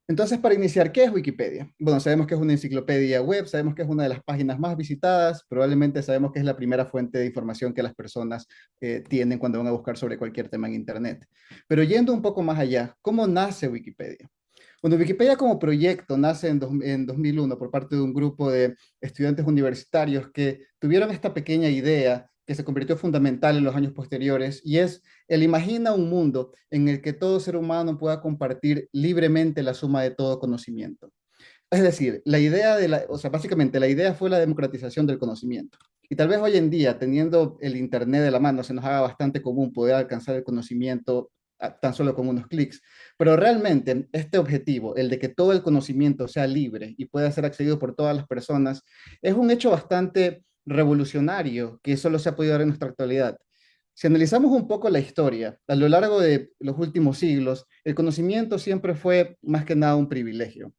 Entonces, para iniciar, ¿qué es Wikipedia? Bueno, sabemos que es una enciclopedia web, sabemos que es una de las páginas más visitadas, probablemente sabemos que es la primera fuente de información que las personas tienen cuando van a buscar sobre cualquier tema en Internet. Pero yendo un poco más allá, ¿cómo nace Wikipedia? Bueno, Wikipedia como proyecto nace en 2001 por parte de un grupo de estudiantes universitarios que tuvieron esta pequeña idea que se convirtió fundamental en los años posteriores, y es el imagina un mundo en el que todo ser humano pueda compartir libremente la suma de todo conocimiento. Es decir, o sea, básicamente la idea fue la democratización del conocimiento. Y tal vez hoy en día, teniendo el Internet de la mano, se nos haga bastante común poder alcanzar el conocimiento tan solo con unos clics. Pero realmente este objetivo, el de que todo el conocimiento sea libre y pueda ser accedido por todas las personas, es un hecho bastante revolucionario que solo se ha podido dar en nuestra actualidad. Si analizamos un poco la historia, a lo largo de los últimos siglos, el conocimiento siempre fue más que nada un privilegio.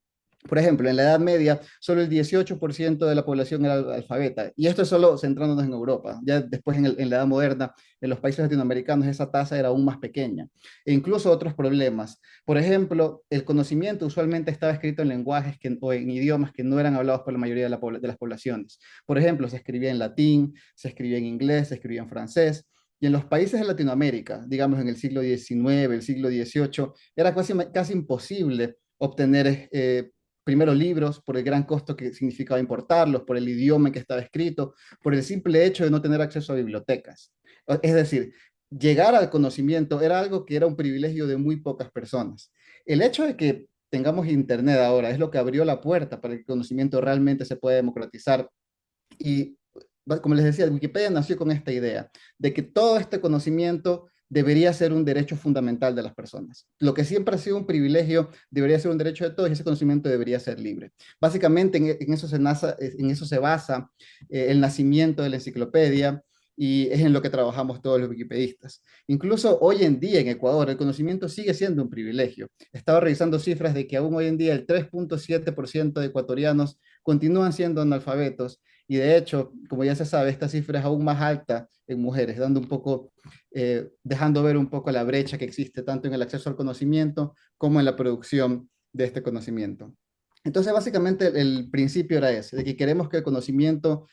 Por ejemplo, en la Edad Media, solo el 18% de la población era alfabeta, y esto es solo centrándonos en Europa. Ya después, en la Edad Moderna, en los países latinoamericanos, esa tasa era aún más pequeña. E incluso otros problemas. Por ejemplo, el conocimiento usualmente estaba escrito en lenguajes o en idiomas que no eran hablados por la mayoría de las poblaciones. Por ejemplo, se escribía en latín, se escribía en inglés, se escribía en francés. Y en los países de Latinoamérica, digamos en el siglo XIX, el siglo XVIII, era casi imposible obtener primero libros, por el gran costo que significaba importarlos, por el idioma en que estaba escrito, por el simple hecho de no tener acceso a bibliotecas. Es decir, llegar al conocimiento era algo que era un privilegio de muy pocas personas. El hecho de que tengamos Internet ahora es lo que abrió la puerta para que el conocimiento realmente se pueda democratizar. Y como les decía, Wikipedia nació con esta idea de que todo este conocimiento debería ser un derecho fundamental de las personas. Lo que siempre ha sido un privilegio debería ser un derecho de todos, y ese conocimiento debería ser libre. Básicamente en eso se basa el nacimiento de la enciclopedia, y es en lo que trabajamos todos los wikipedistas. Incluso hoy en día en Ecuador el conocimiento sigue siendo un privilegio. Estaba revisando cifras de que aún hoy en día el 3,7% de ecuatorianos continúan siendo analfabetos, y de hecho, como ya se sabe, esta cifra es aún más alta en mujeres, dejando ver un poco la brecha que existe tanto en el acceso al conocimiento como en la producción de este conocimiento. Entonces, básicamente el principio era ese, de que queremos que el conocimiento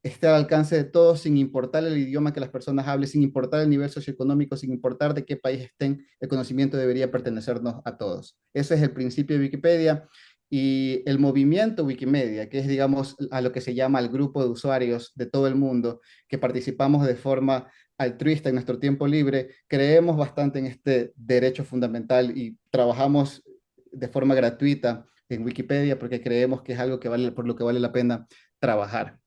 esté al alcance de todos, sin importar el idioma que las personas hablen, sin importar el nivel socioeconómico, sin importar de qué país estén, el conocimiento debería pertenecernos a todos. Ese es el principio de Wikipedia. Y el movimiento Wikimedia, que es, digamos, a lo que se llama el grupo de usuarios de todo el mundo, que participamos de forma altruista en nuestro tiempo libre, creemos bastante en este derecho fundamental y trabajamos de forma gratuita en Wikipedia porque creemos que es algo por lo que vale la pena trabajar.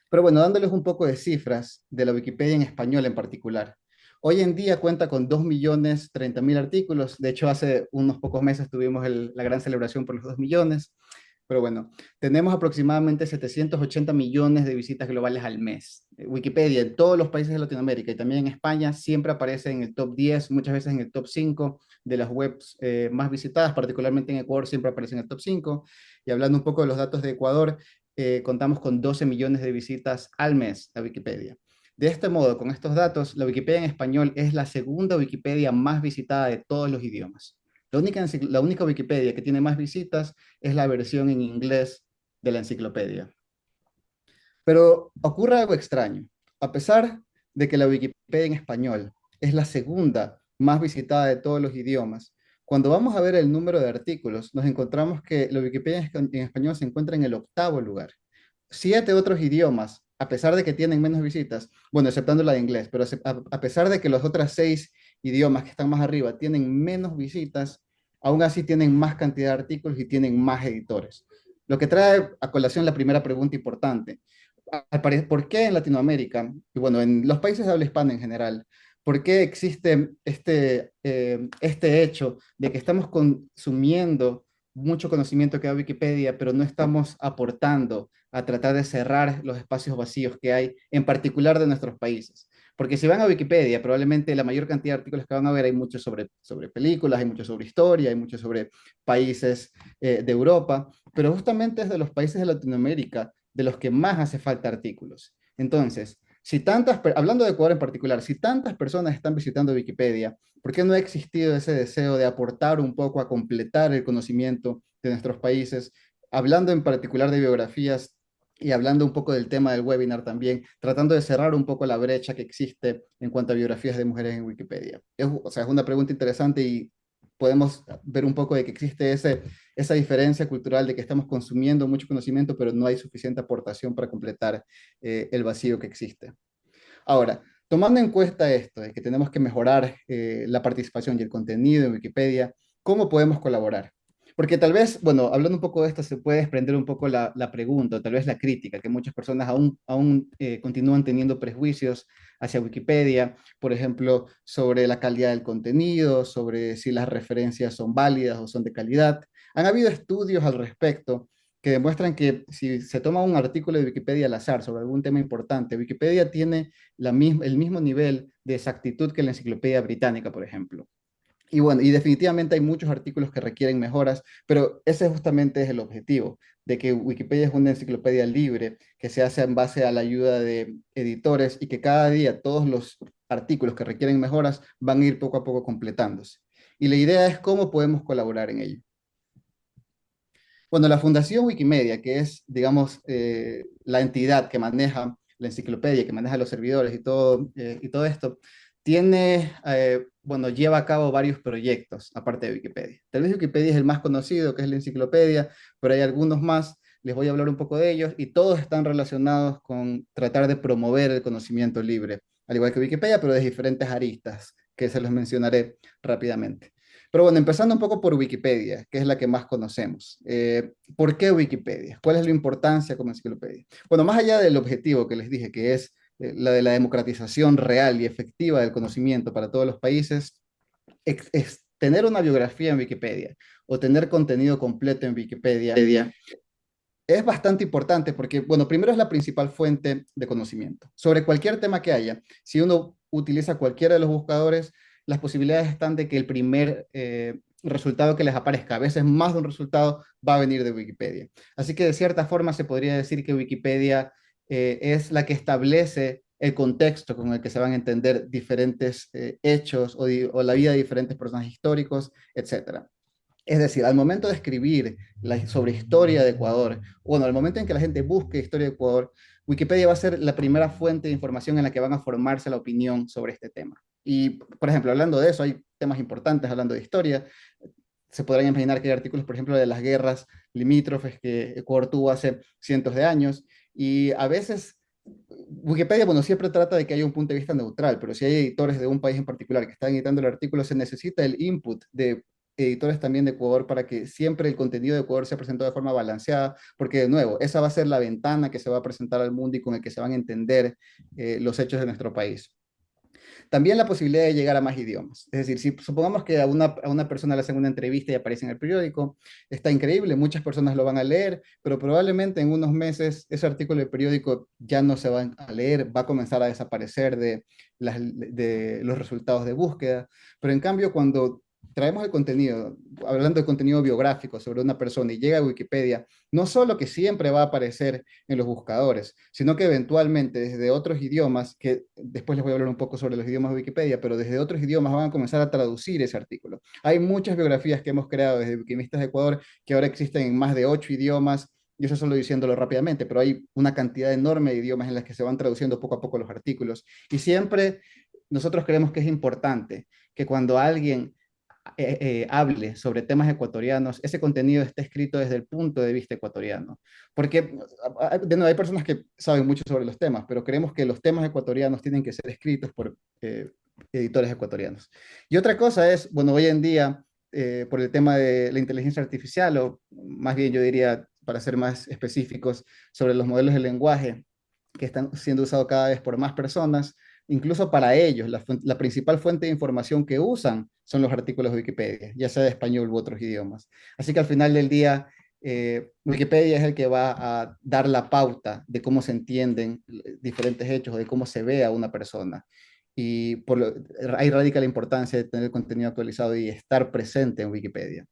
Pero bueno, dándoles un poco de cifras de la Wikipedia en español en particular. Hoy en día cuenta con 2.030.000 artículos. De hecho, hace unos pocos meses tuvimos la gran celebración por los 2 millones. Pero bueno, tenemos aproximadamente 780 millones de visitas globales al mes. Wikipedia en todos los países de Latinoamérica y también en España siempre aparece en el top 10, muchas veces en el top 5 de las webs más visitadas, particularmente en Ecuador siempre aparece en el top 5. Y hablando un poco de los datos de Ecuador, contamos con 12 millones de visitas al mes a Wikipedia. De este modo, con estos datos, la Wikipedia en español es la segunda Wikipedia más visitada de todos los idiomas. La única Wikipedia que tiene más visitas es la versión en inglés de la enciclopedia. Pero ocurre algo extraño. A pesar de que la Wikipedia en español es la segunda más visitada de todos los idiomas, cuando vamos a ver el número de artículos, nos encontramos que la Wikipedia en español se encuentra en el octavo lugar. 7 otros idiomas, a pesar de que tienen menos visitas, bueno, exceptando la de inglés, pero a pesar de que los otros 6 idiomas que están más arriba tienen menos visitas, aún así tienen más cantidad de artículos y tienen más editores. Lo que trae a colación la primera pregunta importante. ¿Por qué en Latinoamérica, y bueno, en los países de habla hispana en general, por qué existe este hecho de que estamos consumiendo mucho conocimiento que da Wikipedia, pero no estamos aportando a tratar de cerrar los espacios vacíos que hay, en particular de nuestros países? Porque si van a Wikipedia, probablemente la mayor cantidad de artículos que van a ver, hay muchos sobre películas, hay muchos sobre historia, hay muchos sobre países de Europa, pero justamente es de los países de Latinoamérica de los que más hace falta artículos. Entonces, hablando de Ecuador en particular, si tantas personas están visitando Wikipedia, ¿por qué no ha existido ese deseo de aportar un poco a completar el conocimiento de nuestros países? Hablando en particular de biografías y hablando un poco del tema del webinar también, tratando de cerrar un poco la brecha que existe en cuanto a biografías de mujeres en Wikipedia. O sea, es una pregunta interesante y podemos ver un poco de que existe esa diferencia cultural de que estamos consumiendo mucho conocimiento, pero no hay suficiente aportación para completar el vacío que existe. Ahora, tomando en cuenta esto, de que tenemos que mejorar la participación y el contenido en Wikipedia, ¿cómo podemos colaborar? Porque tal vez, bueno, hablando un poco de esto, se puede desprender un poco la pregunta, o tal vez la crítica, que muchas personas aún continúan teniendo prejuicios hacia Wikipedia, por ejemplo, sobre la calidad del contenido, sobre si las referencias son válidas o son de calidad. Han habido estudios al respecto que demuestran que si se toma un artículo de Wikipedia al azar sobre algún tema importante, Wikipedia tiene el mismo nivel de exactitud que la enciclopedia británica, por ejemplo. Y bueno, y definitivamente hay muchos artículos que requieren mejoras, pero ese justamente es el objetivo, de que Wikipedia es una enciclopedia libre que se hace en base a la ayuda de editores y que cada día todos los artículos que requieren mejoras van a ir poco a poco completándose. Y la idea es cómo podemos colaborar en ello. Bueno, la Fundación Wikimedia, que es, digamos, la entidad que maneja la enciclopedia, que maneja los servidores y todo esto, bueno, lleva a cabo varios proyectos aparte de Wikipedia. Tal vez Wikipedia es el más conocido, que es la enciclopedia, pero hay algunos más, les voy a hablar un poco de ellos, y todos están relacionados con tratar de promover el conocimiento libre, al igual que Wikipedia, pero de diferentes aristas, que se los mencionaré rápidamente. Pero bueno, empezando un poco por Wikipedia, que es la que más conocemos. ¿Por qué Wikipedia? ¿Cuál es la importancia como enciclopedia? Bueno, más allá del objetivo que les dije, que es la de la democratización real y efectiva del conocimiento para todos los países, es tener una biografía en Wikipedia o tener contenido completo en Wikipedia Media. es bastante importante porque, bueno, primero es la principal fuente de conocimiento. Sobre cualquier tema que haya, si uno utiliza cualquiera de los buscadores, las posibilidades están de que el primer resultado que les aparezca, a veces más de un resultado, va a venir de Wikipedia. Así que de cierta forma se podría decir que Wikipedia es la que establece el contexto con el que se van a entender diferentes hechos o la vida de diferentes personajes históricos, etcétera. Es decir, al momento de escribir sobre historia de Ecuador, bueno, al momento en que la gente busque historia de Ecuador, Wikipedia va a ser la primera fuente de información en la que van a formarse la opinión sobre este tema. Y, por ejemplo, hablando de eso, hay temas importantes hablando de historia. Se podrán imaginar que hay artículos, por ejemplo, de las guerras limítrofes que Ecuador tuvo hace cientos de años. Y a veces Wikipedia, bueno, siempre trata de que haya un punto de vista neutral, pero si hay editores de un país en particular que están editando el artículo, se necesita el input de editores también de Ecuador para que siempre el contenido de Ecuador sea presentado de forma balanceada, porque de nuevo, esa va a ser la ventana que se va a presentar al mundo y con el que se van a entender los hechos de nuestro país. También la posibilidad de llegar a más idiomas. Es decir, si supongamos que a una persona le hacen una entrevista y aparece en el periódico, está increíble, muchas personas lo van a leer, pero probablemente en unos meses ese artículo del periódico ya no se va a leer, va a comenzar a desaparecer de los resultados de búsqueda. Pero en cambio, cuando traemos el contenido, hablando de contenido biográfico sobre una persona y llega a Wikipedia, no solo que siempre va a aparecer en los buscadores, sino que eventualmente desde otros idiomas, que después les voy a hablar un poco sobre los idiomas de Wikipedia, pero desde otros idiomas van a comenzar a traducir ese artículo. Hay muchas biografías que hemos creado desde Wikimistas de Ecuador que ahora existen en más de 8 idiomas, y eso solo diciéndolo rápidamente, pero hay una cantidad enorme de idiomas en las que se van traduciendo poco a poco los artículos. Y siempre nosotros creemos que es importante que cuando alguien hable sobre temas ecuatorianos, ese contenido esté escrito desde el punto de vista ecuatoriano. Porque, de nuevo, hay personas que saben mucho sobre los temas, pero creemos que los temas ecuatorianos tienen que ser escritos por editores ecuatorianos. Y otra cosa es, bueno, hoy en día, por el tema de la inteligencia artificial, o más bien yo diría, para ser más específicos, sobre los modelos de lenguaje que están siendo usados cada vez por más personas, incluso para ellos, la principal fuente de información que usan son los artículos de Wikipedia, ya sea de español u otros idiomas. Así que al final del día, Wikipedia es el que va a dar la pauta de cómo se entienden diferentes hechos o de cómo se ve a una persona. Y ahí radica la importancia de tener contenido actualizado y estar presente en Wikipedia.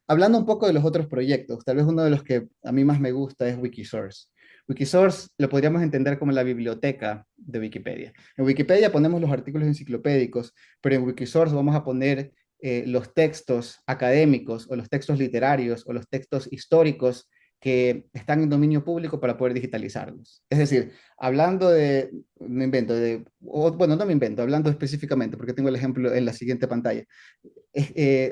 Hablando un poco de los otros proyectos, tal vez uno de los que a mí más me gusta es Wikisource. Wikisource lo podríamos entender como la biblioteca de Wikipedia. En Wikipedia ponemos los artículos enciclopédicos, pero en Wikisource vamos a poner los textos académicos o los textos literarios o los textos históricos que están en dominio público para poder digitalizarlos. Es decir, hablando de, me invento, bueno, no me invento, hablando específicamente, porque tengo el ejemplo en la siguiente pantalla,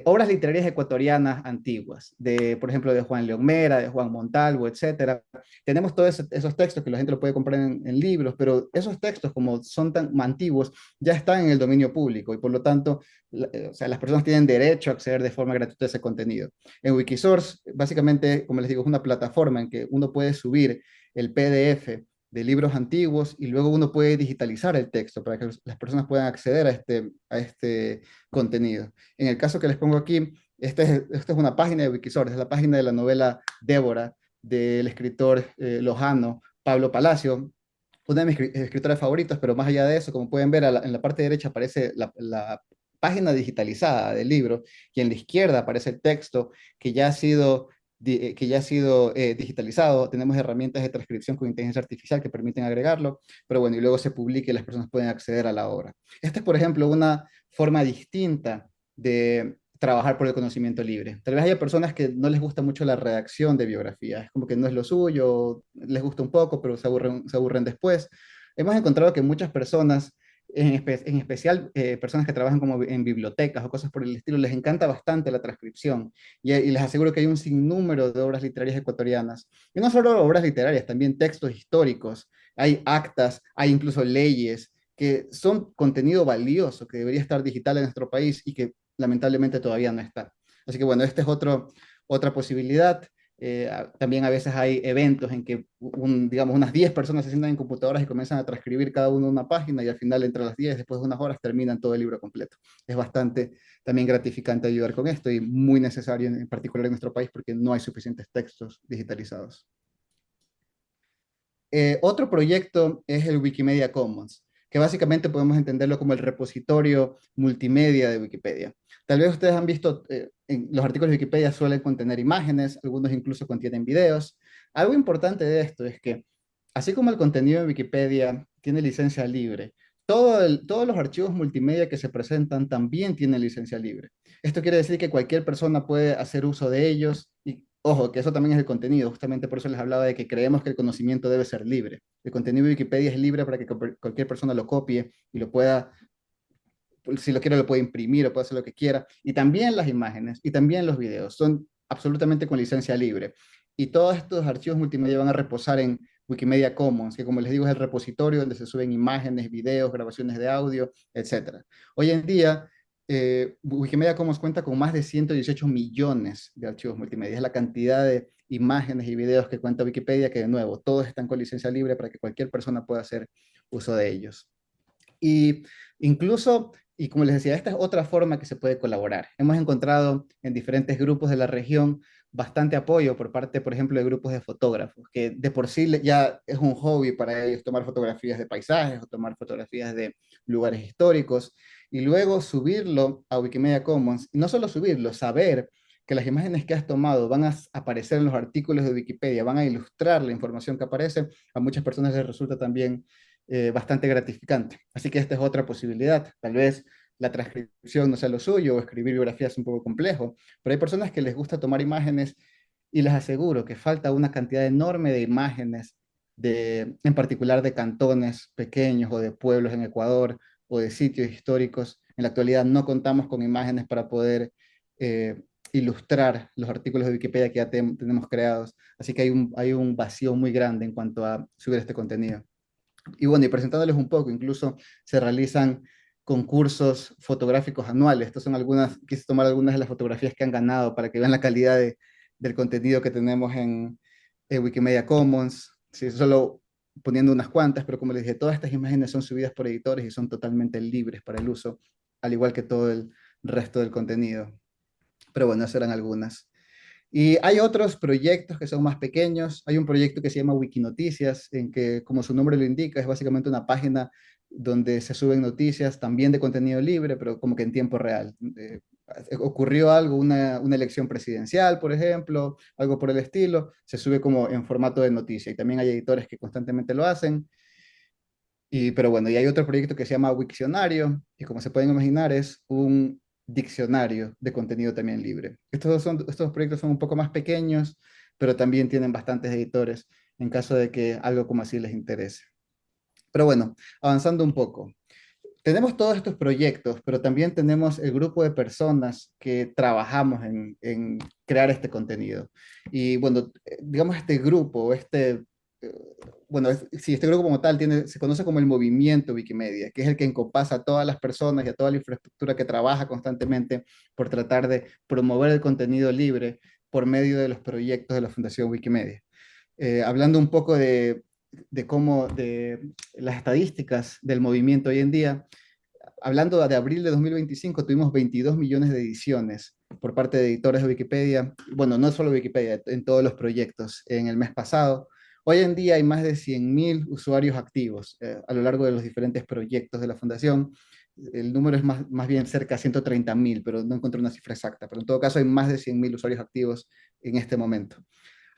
obras literarias ecuatorianas antiguas, por ejemplo, de Juan León Mera, de Juan Montalvo, etcétera. Tenemos todos esos textos que la gente lo puede comprar en libros, pero esos textos, como son tan antiguos, ya están en el dominio público y por lo tanto, o sea, las personas tienen derecho a acceder de forma gratuita a ese contenido. En Wikisource, básicamente, como les digo, es una plataforma en que uno puede subir el PDF de libros antiguos y luego uno puede digitalizar el texto para que las personas puedan acceder a este contenido. En el caso que les pongo aquí, esta es una página de Wikisource, es la página de la novela Débora del escritor lojano Pablo Palacio, una de mis escritores favoritos, pero más allá de eso, como pueden ver, en la parte derecha aparece la página digitalizada del libro y en la izquierda aparece el texto que ya ha sido digitalizado. Tenemos herramientas de transcripción con inteligencia artificial que permiten agregarlo, pero bueno, y luego se publica y las personas pueden acceder a la obra. Esta es, por ejemplo, una forma distinta de trabajar por el conocimiento libre. Tal vez haya personas que no les gusta mucho la redacción de biografías, es como que no es lo suyo, les gusta un poco, pero se aburren después. Hemos encontrado que muchas personas, en especial personas que trabajan como en bibliotecas o cosas por el estilo, les encanta bastante la transcripción y les aseguro que hay un sinnúmero de obras literarias ecuatorianas. Y no solo obras literarias, también textos históricos, hay actas, hay incluso leyes que son contenido valioso que debería estar digital en nuestro país y que lamentablemente todavía no está. Así que bueno, esta es otra posibilidad. También a veces hay eventos en que, digamos, unas 10 personas se sientan en computadoras y comienzan a transcribir cada uno una página y al final entre las 10, después de unas horas, terminan todo el libro completo. Es bastante también gratificante ayudar con esto y muy necesario en particular en nuestro país porque no hay suficientes textos digitalizados. Otro proyecto es el Wikimedia Commons, que básicamente podemos entenderlo como el repositorio multimedia de Wikipedia. Tal vez ustedes han visto, los artículos de Wikipedia suelen contener imágenes, algunos incluso contienen videos. Algo importante de esto es que, así como el contenido de Wikipedia tiene licencia libre, todos los archivos multimedia que se presentan también tienen licencia libre. Esto quiere decir que cualquier persona puede hacer uso de ellos y ojo, que eso también es el contenido, justamente por eso les hablaba de que creemos que el conocimiento debe ser libre. El contenido de Wikipedia es libre para que cualquier persona lo copie y lo pueda, si lo quiere, lo puede imprimir o puede hacer lo que quiera. Y también las imágenes y también los videos son absolutamente con licencia libre. Y todos estos archivos multimedia van a reposar en Wikimedia Commons, que como les digo es el repositorio donde se suben imágenes, videos, grabaciones de audio, etcétera. Hoy en día, Wikimedia Commons cuenta con más de 118 millones de archivos multimedia. Es la cantidad de imágenes y videos que cuenta Wikipedia, que de nuevo, todos están con licencia libre para que cualquier persona pueda hacer uso de ellos. Y incluso, y como les decía, esta es otra forma que se puede colaborar. Hemos encontrado en diferentes grupos de la región bastante apoyo por parte, por ejemplo, de grupos de fotógrafos, que de por sí ya es un hobby para ellos tomar fotografías de paisajes o tomar fotografías de lugares históricos y luego subirlo a Wikimedia Commons. Y no solo subirlo, saber que las imágenes que has tomado van a aparecer en los artículos de Wikipedia, van a ilustrar la información que aparece, a muchas personas les resulta también bastante gratificante. Así que esta es otra posibilidad. Tal vez la transcripción no sea lo suyo o escribir biografías es un poco complejo, pero hay personas que les gusta tomar imágenes y les aseguro que falta una cantidad enorme de imágenes, en particular de cantones pequeños o de pueblos en Ecuador o de sitios históricos. En la actualidad no contamos con imágenes para poder ilustrar los artículos de Wikipedia que ya tenemos creados. Así que hay un vacío muy grande en cuanto a subir este contenido. Y bueno, y presentándoles un poco, incluso se realizan concursos fotográficos anuales. Estas son algunas, quise tomar algunas de las fotografías que han ganado para que vean la calidad del contenido que tenemos en Wikimedia Commons. Sí, solo poniendo unas cuantas, pero como les dije, todas estas imágenes son subidas por editores y son totalmente libres para el uso, al igual que todo el resto del contenido. Pero bueno, esas eran algunas. Y hay otros proyectos que son más pequeños. Hay un proyecto que se llama Wikinoticias, en que, como su nombre lo indica, es básicamente una página donde se suben noticias también de contenido libre, pero como que en tiempo real. ocurrió algo, una elección presidencial, por ejemplo, algo por el estilo, se sube como en formato de noticia y también hay editores que constantemente lo hacen. Pero bueno, y hay otro proyecto que se llama Wikcionario, y como se pueden imaginar, es un diccionario de contenido también libre. Estos proyectos son un poco más pequeños, pero también tienen bastantes editores en caso de que algo como así les interese. Pero bueno, avanzando un poco. Tenemos todos estos proyectos, pero también tenemos el grupo de personas que trabajamos en crear este contenido. Y bueno, digamos este grupo, eh, bueno, sí, este grupo como tal se conoce como el movimiento Wikimedia, que es el que encompasa a todas las personas y a toda la infraestructura que trabaja constantemente por tratar de promover el contenido libre por medio de los proyectos de la Fundación Wikimedia. Hablando un poco de las estadísticas del movimiento hoy en día, hablando de abril de 2025, tuvimos 22 millones de ediciones por parte de editores de Wikipedia. Bueno, no solo Wikipedia, en todos los proyectos en el mes pasado. Hoy en día hay más de 100.000 usuarios activos a lo largo de los diferentes proyectos de la Fundación. El número es más bien cerca de 130.000, pero no encontré una cifra exacta. Pero en todo caso hay más de 100.000 usuarios activos en este momento.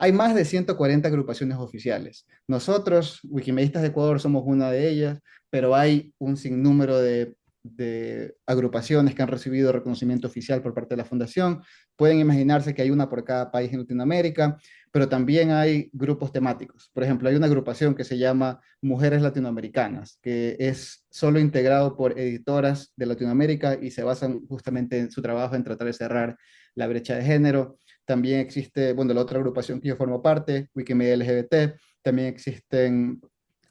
Hay más de 140 agrupaciones oficiales. Nosotros, Wikimedistas de Ecuador, somos una de ellas, pero hay un sinnúmero de agrupaciones que han recibido reconocimiento oficial por parte de la Fundación. Pueden imaginarse que hay una por cada país en Latinoamérica, pero también hay grupos temáticos. Por ejemplo, hay una agrupación que se llama Mujeres Latinoamericanas, que es solo integrado por editoras de Latinoamérica y se basan justamente en su trabajo en tratar de cerrar la brecha de género. También existe, bueno, la otra agrupación que yo formo parte, Wikimedia LGBT. También existen,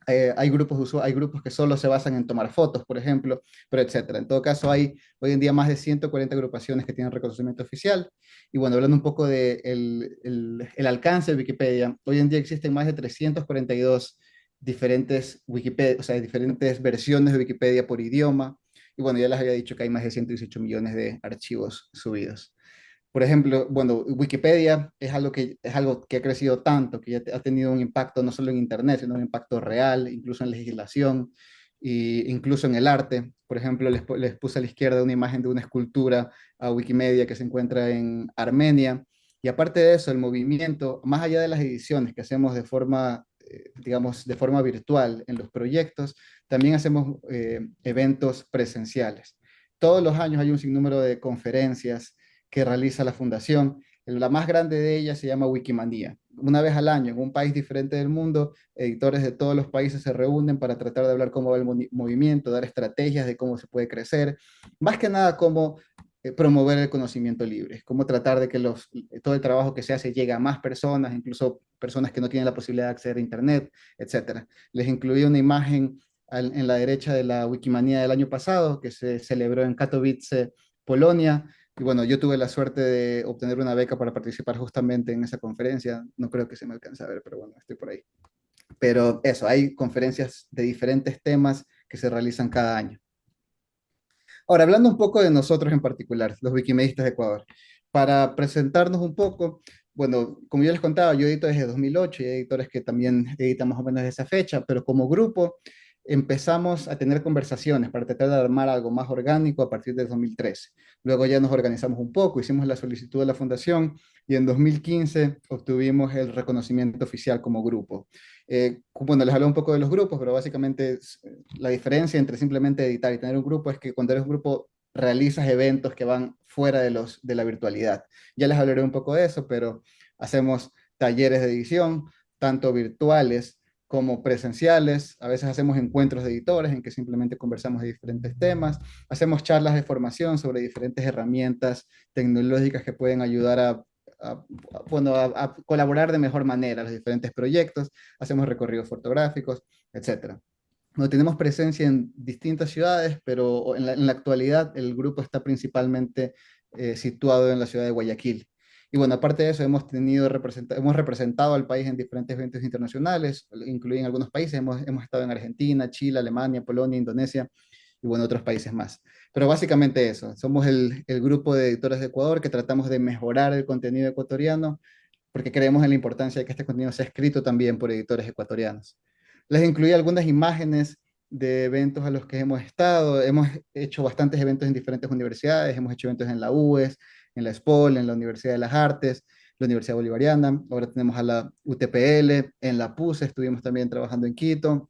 hay grupos que solo se basan en tomar fotos, por ejemplo, pero etcétera. En todo caso, hay hoy en día más de 140 agrupaciones que tienen reconocimiento oficial. Y bueno, hablando un poco del el alcance de Wikipedia, hoy en día existen más de 342 diferentes Wikipedia, o sea, diferentes versiones de Wikipedia por idioma. Y bueno, ya les había dicho que hay más de 118 millones de archivos subidos. Por ejemplo, bueno, Wikipedia es algo que ha crecido tanto, que ya ha tenido un impacto no solo en Internet, sino un impacto real, incluso en legislación e incluso en el arte. Por ejemplo, les puse a la izquierda una imagen de una escultura a Wikimedia que se encuentra en Armenia. Y aparte de eso, el movimiento, más allá de las ediciones que hacemos de forma, digamos, de forma virtual en los proyectos, también hacemos eventos presenciales. Todos los años hay un sinnúmero de conferencias que realiza la fundación. La más grande de ellas se llama Wikimanía. Una vez al año, en un país diferente del mundo, editores de todos los países se reúnen para tratar de hablar cómo va el movimiento, dar estrategias de cómo se puede crecer, más que nada cómo promover el conocimiento libre, cómo tratar de que todo el trabajo que se hace llegue a más personas, incluso personas que no tienen la posibilidad de acceder a Internet, etcétera. Les incluí una imagen en la derecha de la Wikimanía del año pasado, que se celebró en Katowice, Polonia, y bueno, yo tuve la suerte de obtener una beca para participar justamente en esa conferencia. No creo que se me alcance a ver, pero bueno, estoy por ahí. Pero eso, hay conferencias de diferentes temas que se realizan cada año. Ahora, hablando un poco de nosotros en particular, los Wikimedistas de Ecuador, para presentarnos un poco, bueno, como yo les contaba, yo edito desde 2008 y hay editores que también editan más o menos de esa fecha, pero como grupo empezamos a tener conversaciones para tratar de armar algo más orgánico a partir del 2013. Luego ya nos organizamos un poco, hicimos la solicitud de la fundación y en 2015 obtuvimos el reconocimiento oficial como grupo. Bueno, les hablé un poco de los grupos, pero básicamente la diferencia entre simplemente editar y tener un grupo es que cuando eres un grupo realizas eventos que van fuera de la virtualidad. Ya les hablaré un poco de eso, pero hacemos talleres de edición, tanto virtuales como presenciales. A veces hacemos encuentros de editores en que simplemente conversamos de diferentes temas. Hacemos charlas de formación sobre diferentes herramientas tecnológicas que pueden ayudar a, bueno, a colaborar de mejor manera los diferentes proyectos. Hacemos recorridos fotográficos, etcétera. No tenemos presencia en distintas ciudades, pero en la actualidad el grupo está principalmente situado en la ciudad de Guayaquil. Y bueno, aparte de eso, hemos representado al país en diferentes eventos internacionales, incluido en algunos países. Hemos estado en Argentina, Chile, Alemania, Polonia, Indonesia y bueno, otros países más. Pero básicamente eso, somos el grupo de editores de Ecuador que tratamos de mejorar el contenido ecuatoriano porque creemos en la importancia de que este contenido sea escrito también por editores ecuatorianos. Les incluí algunas imágenes de eventos a los que hemos estado. Hemos hecho bastantes eventos en diferentes universidades, hemos hecho eventos en la UES, en la SPOL, en la Universidad de las Artes, la Universidad Bolivariana, ahora tenemos a la UTPL, en la PUSE estuvimos también trabajando en Quito,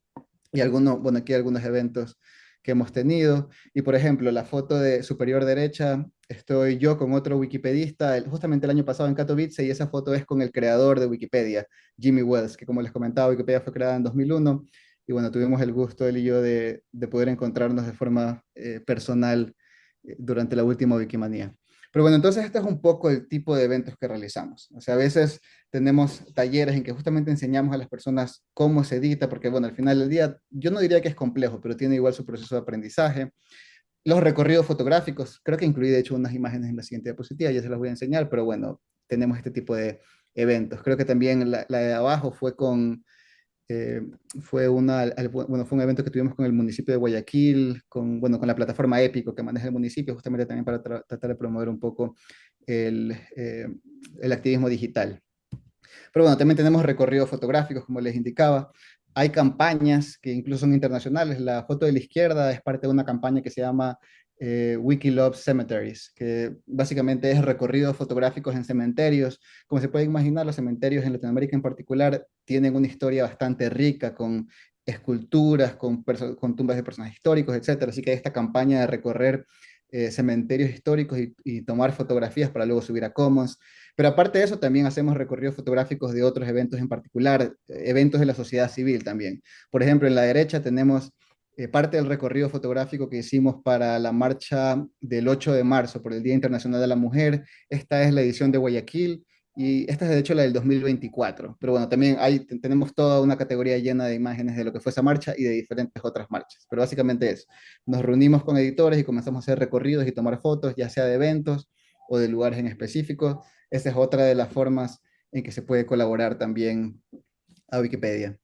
y algunos, bueno, aquí algunos eventos que hemos tenido. Y por ejemplo, la foto de superior derecha, estoy yo con otro wikipedista, justamente el año pasado en Katowice, y esa foto es con el creador de Wikipedia, Jimmy Wells, que como les comentaba, Wikipedia fue creada en 2001, y bueno, tuvimos el gusto él y yo de poder encontrarnos de forma personal durante la última Wikimania. Pero bueno, entonces este es un poco el tipo de eventos que realizamos. O sea, a veces tenemos talleres en que justamente enseñamos a las personas cómo se edita, porque bueno, al final del día yo no diría que es complejo, pero tiene igual su proceso de aprendizaje. Los recorridos fotográficos, creo que incluí de hecho unas imágenes en la siguiente diapositiva, ya se las voy a enseñar, pero bueno, tenemos este tipo de eventos. Creo que también la de abajo fue con eh, bueno, fue un evento que tuvimos con el municipio de Guayaquil, con, bueno, con la plataforma Épico que maneja el municipio, justamente también para tratar de promover un poco el activismo digital. Pero bueno, también tenemos recorridos fotográficos, como les indicaba. Hay campañas que incluso son internacionales. La foto de la izquierda es parte de una campaña que se llama Wiki Loves Cemeteries, que básicamente es recorridos fotográficos en cementerios. Como se puede imaginar, los cementerios en Latinoamérica en particular tienen una historia bastante rica con esculturas, con tumbas de personajes históricos, etcétera. Así que hay esta campaña de recorrer cementerios históricos y tomar fotografías para luego subir a Commons. Pero aparte de eso, también hacemos recorridos fotográficos de otros eventos en particular, eventos de la sociedad civil también. Por ejemplo, en la derecha tenemos parte del recorrido fotográfico que hicimos para la marcha del 8 de marzo por el Día Internacional de la Mujer. Esta es la edición de Guayaquil y esta es de hecho la del 2024. Pero bueno, también tenemos toda una categoría llena de imágenes de lo que fue esa marcha y de diferentes otras marchas. Pero básicamente es, nos reunimos con editores y comenzamos a hacer recorridos y tomar fotos, ya sea de eventos o de lugares en específico. Esa es otra de las formas en que se puede colaborar también a Wikipedia.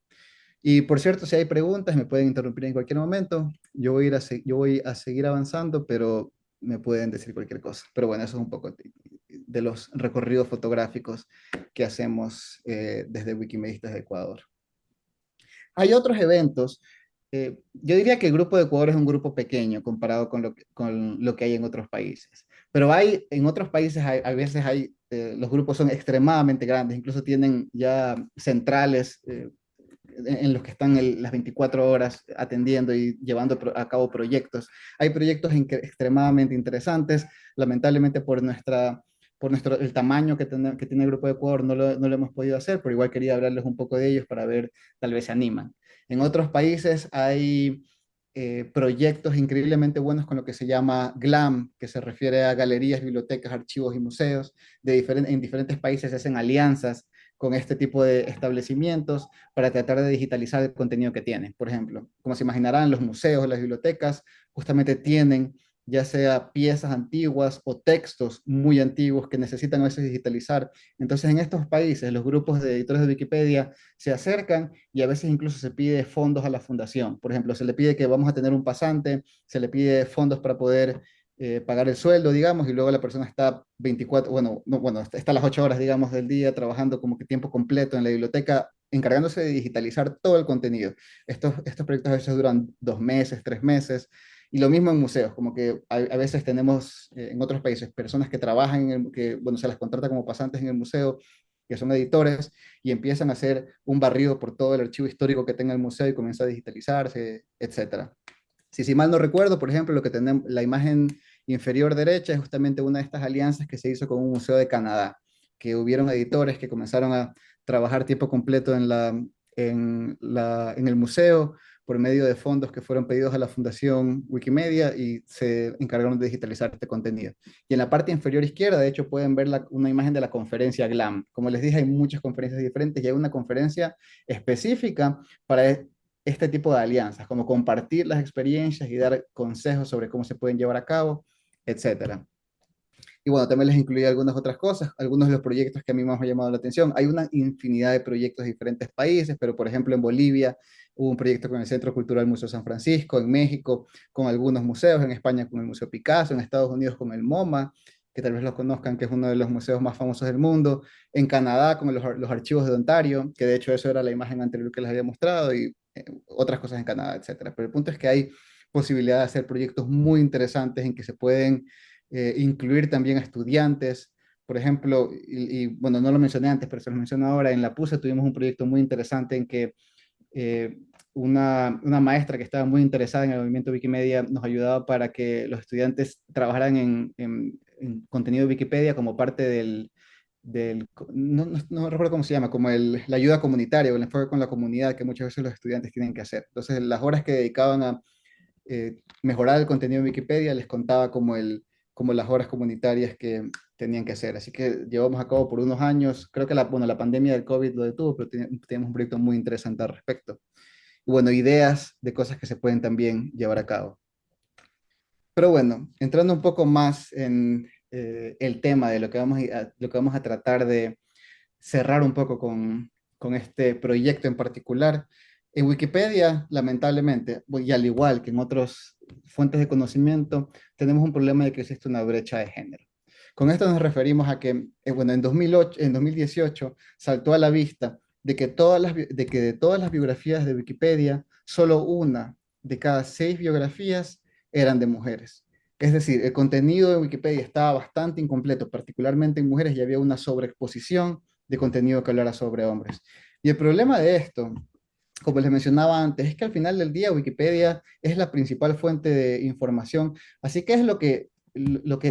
Y por cierto, si hay preguntas, me pueden interrumpir en cualquier momento. Yo voy a seguir avanzando, pero me pueden decir cualquier cosa. Pero bueno, eso es un poco de los recorridos fotográficos que hacemos desde Wikimedistas de Ecuador. Hay otros eventos. Yo diría que el Grupo de Ecuador es un grupo pequeño comparado con lo que hay en otros países. Pero hay, en otros países a veces hay, los grupos son extremadamente grandes, incluso tienen ya centrales en los que están las 24 horas atendiendo y llevando a cabo proyectos. Hay proyectos extremadamente interesantes, lamentablemente el tamaño que tiene el Grupo de Ecuador no lo hemos podido hacer, pero igual quería hablarles un poco de ellos para ver, tal vez se animan. En otros países hay proyectos increíblemente buenos con lo que se llama GLAM, que se refiere a galerías, bibliotecas, archivos y museos. En diferentes países se hacen alianzas con este tipo de establecimientos para tratar de digitalizar el contenido que tienen. Por ejemplo, como se imaginarán, los museos, las bibliotecas justamente tienen ya sea piezas antiguas o textos muy antiguos que necesitan a veces digitalizar. Entonces, en estos países, los grupos de editores de Wikipedia se acercan y a veces incluso se pide fondos a la fundación. Por ejemplo, se le pide que vamos a tener un pasante, se le pide fondos para poder pagar el sueldo, digamos, y luego la persona está 24, bueno, no, bueno, está las 8 horas, digamos, del día trabajando como que tiempo completo en la biblioteca, encargándose de digitalizar todo el contenido. Estos proyectos a veces duran 2 meses, 3 meses, y lo mismo en museos, como que a veces tenemos en otros países personas que trabajan, que, bueno, se las contrata como pasantes en el museo, que son editores, y empiezan a hacer un barrido por todo el archivo histórico que tenga el museo y comienza a digitalizarse, etcétera. Si mal no recuerdo, por ejemplo, lo que tenemos, la imagen inferior derecha es justamente una de estas alianzas que se hizo con un museo de Canadá, que hubieron editores que comenzaron a trabajar tiempo completo en el museo por medio de fondos que fueron pedidos a la Fundación Wikimedia y se encargaron de digitalizar este contenido. Y en la parte inferior izquierda, de hecho, pueden ver una imagen de la conferencia GLAM. Como les dije, hay muchas conferencias diferentes y hay una conferencia específica para este tipo de alianzas, como compartir las experiencias y dar consejos sobre cómo se pueden llevar a cabo, etcétera. Y bueno, también les incluí algunas otras cosas, algunos de los proyectos que a mí más me han llamado la atención. Hay una infinidad de proyectos de diferentes países, pero por ejemplo en Bolivia hubo un proyecto con el Centro Cultural Museo San Francisco, en México con algunos museos, en España con el Museo Picasso, en Estados Unidos con el MoMA, que tal vez lo conozcan, que es uno de los museos más famosos del mundo, en Canadá con los archivos de Ontario, que de hecho eso era la imagen anterior que les había mostrado, y otras cosas en Canadá, etcétera. Pero el punto es que hay posibilidad de hacer proyectos muy interesantes en que se pueden incluir también a estudiantes. Por ejemplo, bueno, no lo mencioné antes, pero se lo menciono ahora, en la PUSE tuvimos un proyecto muy interesante en que eh, una maestra que estaba muy interesada en el movimiento Wikimedia nos ayudaba para que los estudiantes trabajaran en contenido de Wikipedia como parte no recuerdo cómo se llama, como la ayuda comunitaria o el enfoque con la comunidad que muchas veces los estudiantes tienen que hacer. Entonces, las horas que dedicaban a mejorar el contenido de Wikipedia les contaba como las horas comunitarias que tenían que hacer. Así que llevamos a cabo por unos años, creo que bueno, la pandemia del COVID lo detuvo, pero teníamos un proyecto muy interesante al respecto. Y bueno, ideas de cosas que se pueden también llevar a cabo. Pero bueno, entrando un poco más en el tema de lo que vamos a tratar de cerrar un poco con este proyecto en particular. En Wikipedia, lamentablemente, y al igual que en otras fuentes de conocimiento, tenemos un problema de que existe una brecha de género. Con esto nos referimos a que, bueno, en 2018 saltó a la vista de que de todas las biografías de Wikipedia, solo una de cada 6 biografías eran de mujeres. Es decir, el contenido de Wikipedia estaba bastante incompleto, particularmente en mujeres, y había una sobreexposición de contenido que hablara sobre hombres. Y el problema de esto, como les mencionaba antes, es que al final del día Wikipedia es la principal fuente de información, así que es lo que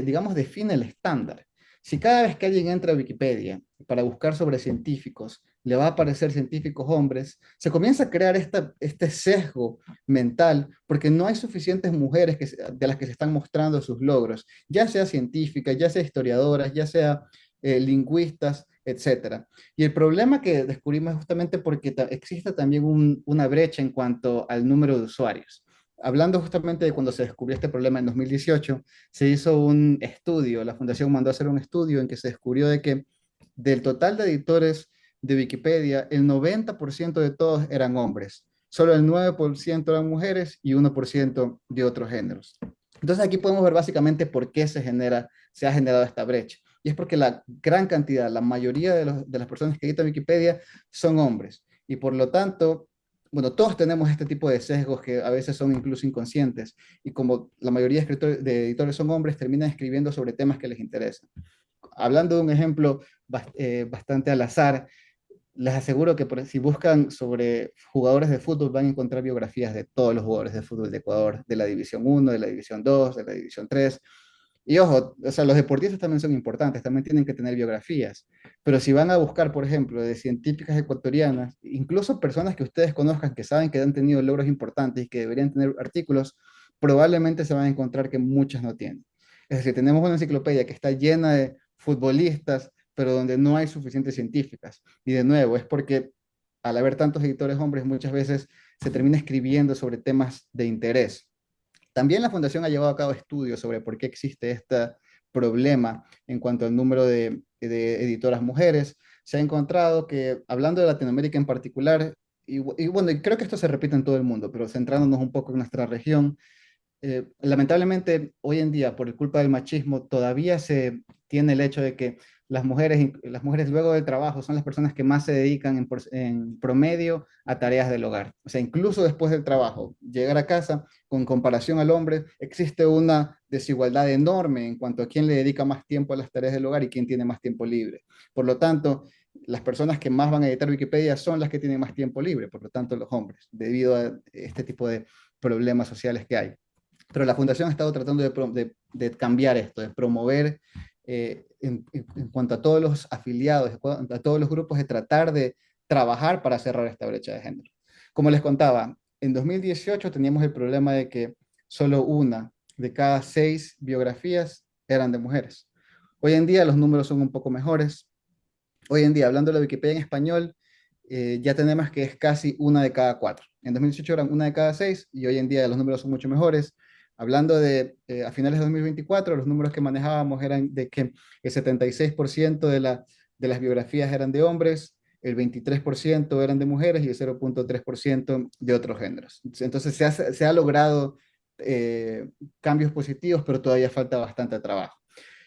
digamos define el estándar. Si cada vez que alguien entra a Wikipedia para buscar sobre científicos, le va a aparecer científicos hombres, se comienza a crear este sesgo mental porque no hay suficientes mujeres de las que se están mostrando sus logros, ya sea científicas, ya sea historiadoras, ya sea lingüistas, etcétera. Y el problema que descubrimos es justamente porque existe también una brecha en cuanto al número de usuarios. Hablando justamente de cuando se descubrió este problema en 2018, se hizo un estudio, la fundación mandó a hacer un estudio en que se descubrió de que del total de editores de Wikipedia, el 90% de todos eran hombres, solo el 9% eran mujeres y 1% de otros géneros. Entonces aquí podemos ver básicamente por qué se ha generado esta brecha. Y es porque la gran cantidad, la mayoría de las personas que editan Wikipedia son hombres. Y por lo tanto, bueno, todos tenemos este tipo de sesgos que a veces son incluso inconscientes. Y como la mayoría de editores son hombres, terminan escribiendo sobre temas que les interesan. Hablando de un ejemplo bastante al azar, les aseguro que si buscan sobre jugadores de fútbol van a encontrar biografías de todos los jugadores de fútbol de Ecuador, de la División 1, de la División 2, de la División 3. Y ojo, o sea, los deportistas también son importantes, también tienen que tener biografías. Pero si van a buscar, por ejemplo, de científicas ecuatorianas, incluso personas que ustedes conozcan que saben que han tenido logros importantes y que deberían tener artículos, probablemente se van a encontrar que muchas no tienen. Es decir, tenemos una enciclopedia que está llena de futbolistas, pero donde no hay suficientes científicas. Y de nuevo, es porque al haber tantos editores hombres, muchas veces se termina escribiendo sobre temas de interés. También la Fundación ha llevado a cabo estudios sobre por qué existe este problema en cuanto al número de editoras mujeres. Se ha encontrado que, hablando de Latinoamérica en particular, y bueno, y creo que esto se repite en todo el mundo, pero centrándonos un poco en nuestra región, lamentablemente hoy en día, por culpa del machismo, todavía se tiene el hecho de que las mujeres luego del trabajo son las personas que más se dedican en promedio a tareas del hogar. O sea, incluso después del trabajo, llegar a casa, con comparación al hombre, existe una desigualdad enorme en cuanto a quién le dedica más tiempo a las tareas del hogar y quién tiene más tiempo libre. Por lo tanto, las personas que más van a editar Wikipedia son las que tienen más tiempo libre, por lo tanto los hombres, debido a este tipo de problemas sociales que hay. Pero la fundación ha estado tratando de cambiar esto, de promover en cuanto a todos los afiliados, a todos los grupos, de tratar de trabajar para cerrar esta brecha de género. Como les contaba, en 2018 teníamos el problema de que solo una de cada 6 biografías eran de mujeres. Hoy en día los números son un poco mejores. Hoy en día, hablando de la Wikipedia en español, ya tenemos que es casi una de cada 4. En 2018 eran una de cada 6 y hoy en día los números son mucho mejores. Hablando de a finales de 2024, los números que manejábamos eran de que el 76% de las biografías eran de hombres, el 23% eran de mujeres y el 0.3% de otros géneros. Entonces se ha logrado cambios positivos, pero todavía falta bastante trabajo.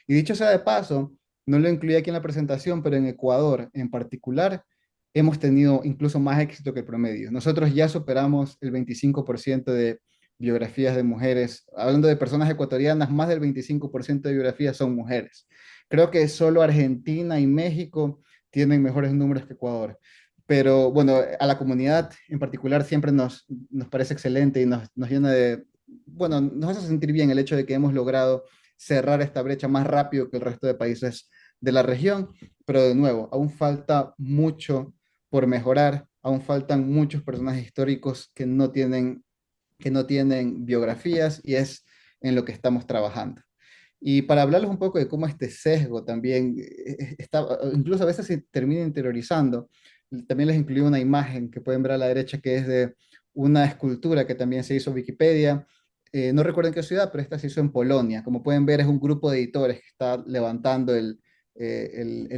Y dicho sea de paso, no lo incluí aquí en la presentación, pero en Ecuador en particular, hemos tenido incluso más éxito que el promedio. Nosotros ya superamos el 25% de biografías de mujeres. Hablando de personas ecuatorianas, más del 25% de biografías son mujeres. Creo que solo Argentina y México tienen mejores números que Ecuador. Pero bueno, a la comunidad en particular siempre nos parece excelente y nos llena de, bueno, nos hace sentir bien el hecho de que hemos logrado cerrar esta brecha más rápido que el resto de países de la región. Pero de nuevo, aún falta mucho por mejorar. Aún faltan muchos personajes históricos que no tienen biografías y es en lo que estamos trabajando. Y para hablarles un poco de cómo este sesgo también está, incluso a veces se termina interiorizando, también les incluí una imagen que pueden ver a la derecha que es de una escultura que también se hizo en Wikipedia. No recuerdo en qué ciudad, pero esta se hizo en Polonia. Como pueden ver, es un grupo de editores que está levantando el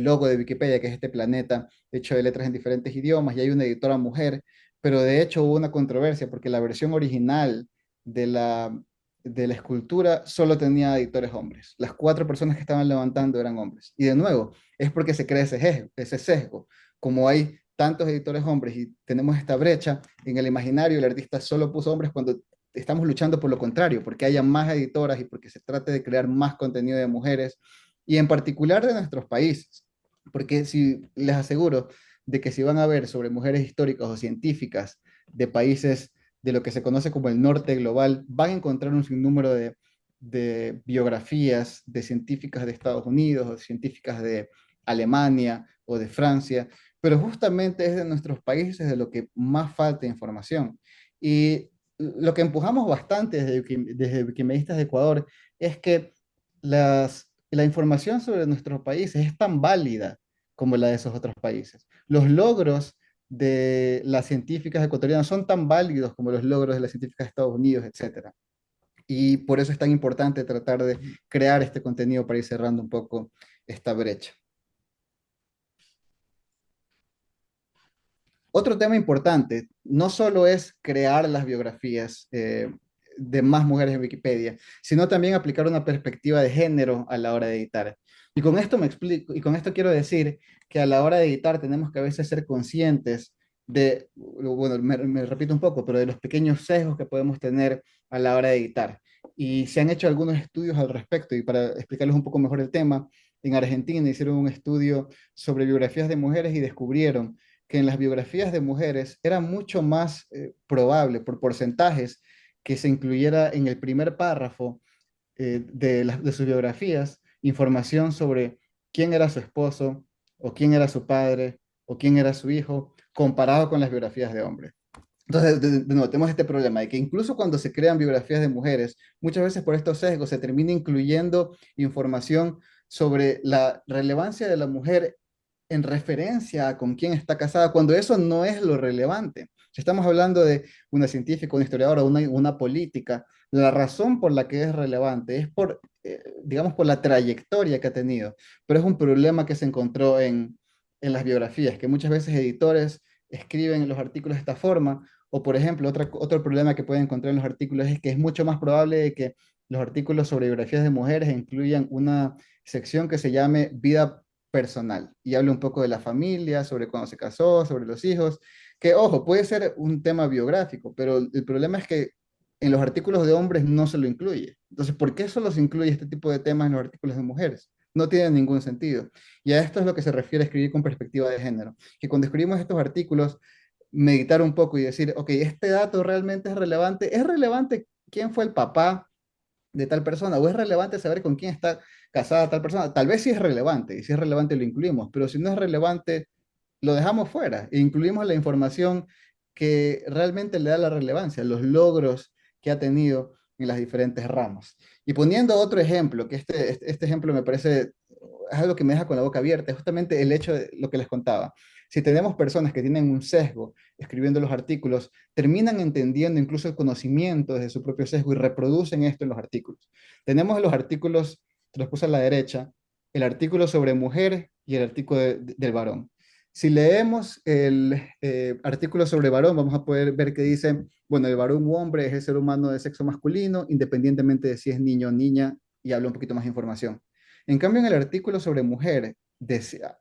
logo de Wikipedia, que es este planeta hecho de letras en diferentes idiomas, y hay una editora mujer, pero de hecho hubo una controversia porque la versión original de de la escultura solo tenía editores hombres. Las cuatro personas que estaban levantando eran hombres. Y de nuevo, es porque se crea ese sesgo. Como hay tantos editores hombres y tenemos esta brecha, en el imaginario el artista solo puso hombres cuando estamos luchando por lo contrario, porque haya más editoras y porque se trate de crear más contenido de mujeres y en particular de nuestros países. Porque si les aseguro de que si van a ver sobre mujeres históricas o científicas de países de lo que se conoce como el norte global, van a encontrar un sinnúmero de biografías de científicas de Estados Unidos o científicas de Alemania o de Francia, pero justamente es de nuestros países de lo que más falta información. Y lo que empujamos bastante desde Wikimedistas de Ecuador es que la información sobre nuestros países es tan válida como la de esos otros países. Los logros de las científicas ecuatorianas son tan válidos como los logros de las científicas de Estados Unidos, etcétera. Y por eso es tan importante tratar de crear este contenido para ir cerrando un poco esta brecha. Otro tema importante, no solo es crear las biografías de más mujeres en Wikipedia, sino también aplicar una perspectiva de género a la hora de editar. Y con esto me explico, y con esto quiero decir que a la hora de editar tenemos que a veces ser conscientes de, bueno, me repito un poco, pero de los pequeños sesgos que podemos tener a la hora de editar. Y se han hecho algunos estudios al respecto, y para explicarles un poco mejor el tema, en Argentina hicieron un estudio sobre biografías de mujeres y descubrieron que en las biografías de mujeres era mucho más probable, por porcentajes, que se incluyera en el primer párrafo de sus biografías información sobre quién era su esposo, o quién era su padre, o quién era su hijo, comparado con las biografías de hombres. Entonces, de nuevo, tenemos este problema de que incluso cuando se crean biografías de mujeres, muchas veces por estos sesgos se termina incluyendo información sobre la relevancia de la mujer en referencia a con quién está casada, cuando eso no es lo relevante. Si estamos hablando de una científica, una historiadora, una política, la razón por la que es relevante es por, digamos, por la trayectoria que ha tenido, pero es un problema que se encontró en las biografías, que muchas veces editores escriben los artículos de esta forma, o por ejemplo, otro problema que pueden encontrar en los artículos es que es mucho más probable de que los artículos sobre biografías de mujeres incluyan una sección que se llame vida personal y hable un poco de la familia, sobre cuándo se casó, sobre los hijos, que ojo, puede ser un tema biográfico, pero el problema es que en los artículos de hombres no se lo incluye. Entonces, ¿por qué solo se incluye este tipo de temas en los artículos de mujeres? No tiene ningún sentido. Y a esto es lo que se refiere a escribir con perspectiva de género, que cuando escribimos estos artículos, meditar un poco y decir, ok, este dato realmente es relevante quién fue el papá de tal persona, o es relevante saber con quién está casada tal persona. Tal vez sí es relevante, y si es relevante lo incluimos, pero si no es relevante, lo dejamos fuera e incluimos la información que realmente le da la relevancia, los logros que ha tenido en las diferentes ramas. Y poniendo otro ejemplo, que este ejemplo me parece, es algo que me deja con la boca abierta, es justamente el hecho de lo que les contaba. Si tenemos personas que tienen un sesgo escribiendo los artículos, terminan entendiendo incluso el conocimiento desde su propio sesgo y reproducen esto en los artículos. Tenemos los artículos, te los puse a la derecha, el artículo sobre mujer y el artículo del varón. Si leemos el artículo sobre varón, vamos a poder ver que dice, bueno, el varón u hombre es el ser humano de sexo masculino, independientemente de si es niño o niña, y habla un poquito más de información. En cambio, en el artículo sobre mujer,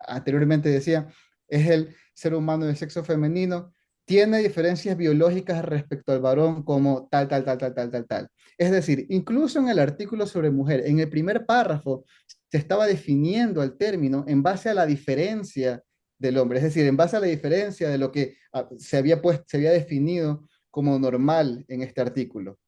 anteriormente decía, es el ser humano de sexo femenino, tiene diferencias biológicas respecto al varón como tal, tal, tal, tal, tal, tal, tal. Es decir, incluso en el artículo sobre mujer, en el primer párrafo, se estaba definiendo el término en base a la diferencia del hombre, es decir, en base a la diferencia de lo que se había definido como normal en este artículo.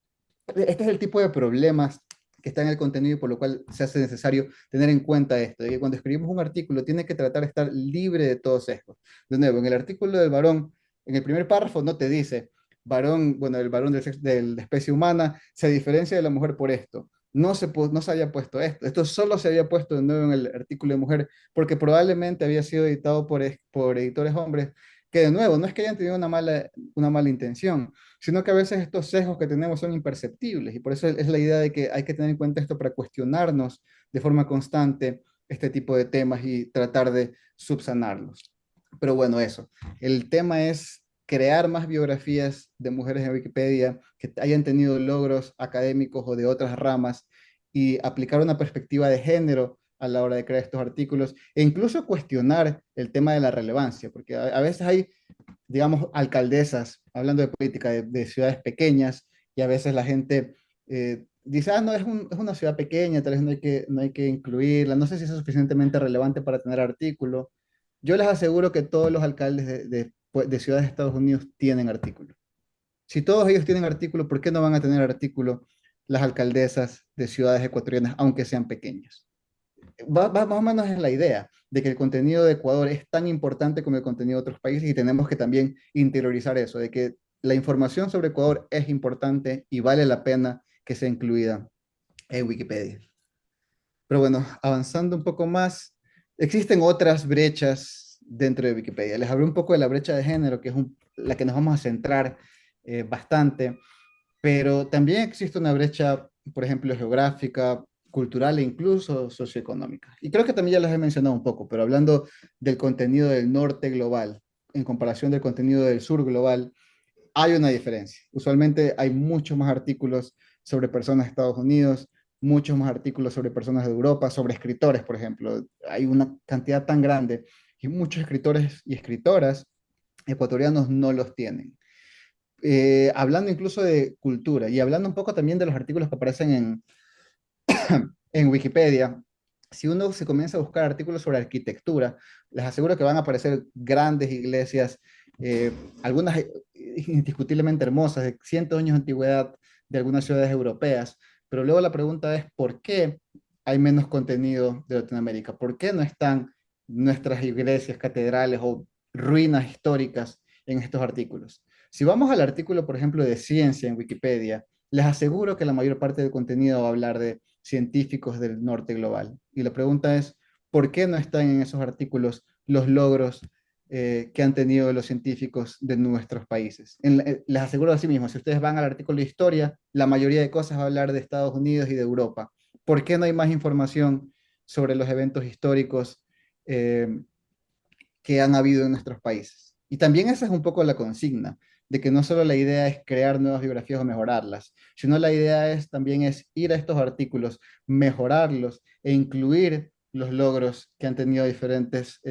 Este es el tipo de problemas que está en el contenido y por lo cual se hace necesario tener en cuenta esto, de que cuando escribimos un artículo tiene que tratar de estar libre de todos estos. De nuevo, en el artículo del varón, en el primer párrafo no te dice, varón, bueno, el varón de la especie humana se diferencia de la mujer por esto. No se había puesto esto. Esto solo se había puesto de nuevo en el artículo de mujer porque probablemente había sido editado por editores hombres que de nuevo no es que hayan tenido una mala intención, sino que a veces estos sesgos que tenemos son imperceptibles y por eso es la idea de que hay que tener en cuenta esto para cuestionarnos de forma constante este tipo de temas y tratar de subsanarlos. Pero bueno, eso. El tema es crear más biografías de mujeres en Wikipedia que hayan tenido logros académicos o de otras ramas y aplicar una perspectiva de género a la hora de crear estos artículos e incluso cuestionar el tema de la relevancia, porque a veces hay digamos, alcaldesas, hablando de política, de ciudades pequeñas, y a veces la gente dice, ah, no, es una ciudad pequeña, tal vez no hay que incluirla, no sé si es suficientemente relevante para tener artículo. Yo les aseguro que todos los alcaldes de ciudades de Estados Unidos tienen artículo. Si todos ellos tienen artículo, ¿por qué no van a tener artículo las alcaldesas de ciudades ecuatorianas, aunque sean pequeñas? Más o menos es la idea de que el contenido de Ecuador es tan importante como el contenido de otros países y tenemos que también interiorizar eso, de que la información sobre Ecuador es importante y vale la pena que sea incluida en Wikipedia. Pero bueno, avanzando un poco más, existen otras brechas dentro de Wikipedia. Les hablé un poco de la brecha de género, que es la que nos vamos a centrar bastante, pero también existe una brecha, por ejemplo, geográfica, cultural e incluso socioeconómica. Y creo que también ya las he mencionado un poco, pero hablando del contenido del norte global en comparación del contenido del sur global, hay una diferencia. Usualmente hay muchos más artículos sobre personas de Estados Unidos, muchos más artículos sobre personas de Europa, sobre escritores, por ejemplo. Hay una cantidad tan grande y muchos escritores y escritoras ecuatorianos no los tienen. Hablando incluso de cultura y hablando un poco también de los artículos que aparecen en Wikipedia, si uno se comienza a buscar artículos sobre arquitectura, les aseguro que van a aparecer grandes iglesias, eh, algunas indiscutiblemente hermosas, de cientos de años de antigüedad de algunas ciudades europeas, pero luego la pregunta es, ¿por qué hay menos contenido de Latinoamérica? ¿Por qué no están nuestras iglesias, catedrales o ruinas históricas en estos artículos? Si vamos al artículo, por ejemplo, de ciencia en Wikipedia, les aseguro que la mayor parte del contenido va a hablar de científicos del norte global. Y la pregunta es, ¿por qué no están en esos artículos los logros que han tenido los científicos de nuestros países? Les aseguro a sí mismo, si ustedes van al artículo de historia, la mayoría de cosas va a hablar de Estados Unidos y de Europa. ¿Por qué no hay más información sobre los eventos históricos eh, que han habido en nuestros países? Y también esa es un poco la consigna, de que no solo la idea es crear nuevas biografías o mejorarlas, sino la idea es también es ir a estos artículos, mejorarlos e incluir los logros que han tenido diferentes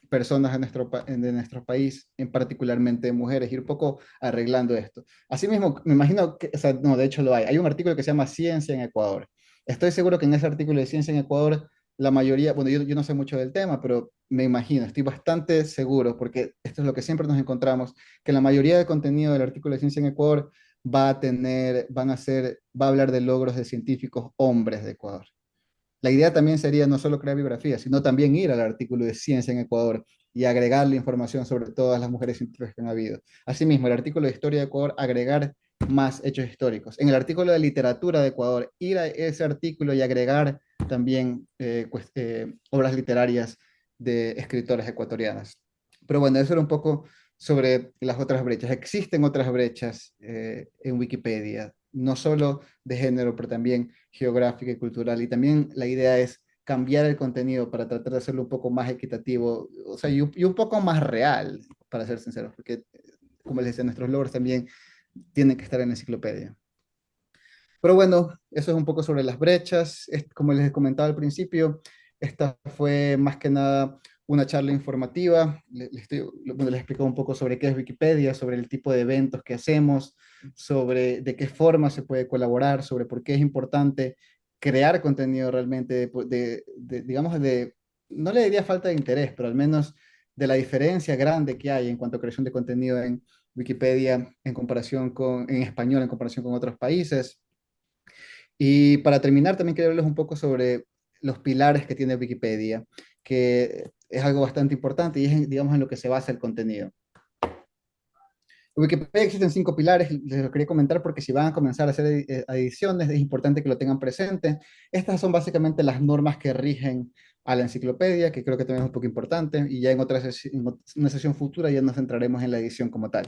personas de nuestro país, en particularmente mujeres, ir un poco arreglando esto. Asimismo, me imagino que, o sea, no, de hecho lo hay. Hay un artículo que se llama Ciencia en Ecuador. Estoy seguro que en ese artículo de Ciencia en Ecuador la mayoría, bueno, yo no sé mucho del tema, pero me imagino, estoy bastante seguro, porque esto es lo que siempre nos encontramos, que la mayoría del contenido del artículo de Ciencia en Ecuador va a hablar de logros de científicos hombres de Ecuador. La idea también sería no solo crear biografías, sino también ir al artículo de Ciencia en Ecuador y agregarle información sobre todas las mujeres científicas que han habido. Asimismo, el artículo de Historia de Ecuador, agregar más hechos históricos. En el artículo de Literatura de Ecuador, ir a ese artículo y agregar también obras literarias de escritoras ecuatorianas. Pero bueno, eso era un poco sobre las otras brechas. Existen otras brechas en Wikipedia, no solo de género, pero también geográfica y cultural. Y también la idea es cambiar el contenido para tratar de hacerlo un poco más equitativo, o sea, y un poco más real, para ser sinceros, porque, como les decía, nuestros logros también tienen que estar en la enciclopedia. Pero bueno, eso es un poco sobre las brechas. Como les comentaba al principio, esta fue más que nada una charla informativa. Bueno, les explico un poco sobre qué es Wikipedia, sobre el tipo de eventos que hacemos, sobre de qué forma se puede colaborar, sobre por qué es importante crear contenido realmente, digamos, no le diría falta de interés, pero al menos de la diferencia grande que hay en cuanto a creación de contenido en Wikipedia en español en comparación con otros países. Y para terminar, también quiero hablarles un poco sobre los pilares que tiene Wikipedia, que es algo bastante importante y es, digamos, en lo que se basa el contenido. En Wikipedia existen 5 pilares, les lo quería comentar porque si van a comenzar a hacer ediciones es importante que lo tengan presente. Estas son básicamente las normas que rigen a la enciclopedia, que creo que también es un poco importante, y ya en una sesión futura ya nos centraremos en la edición como tal.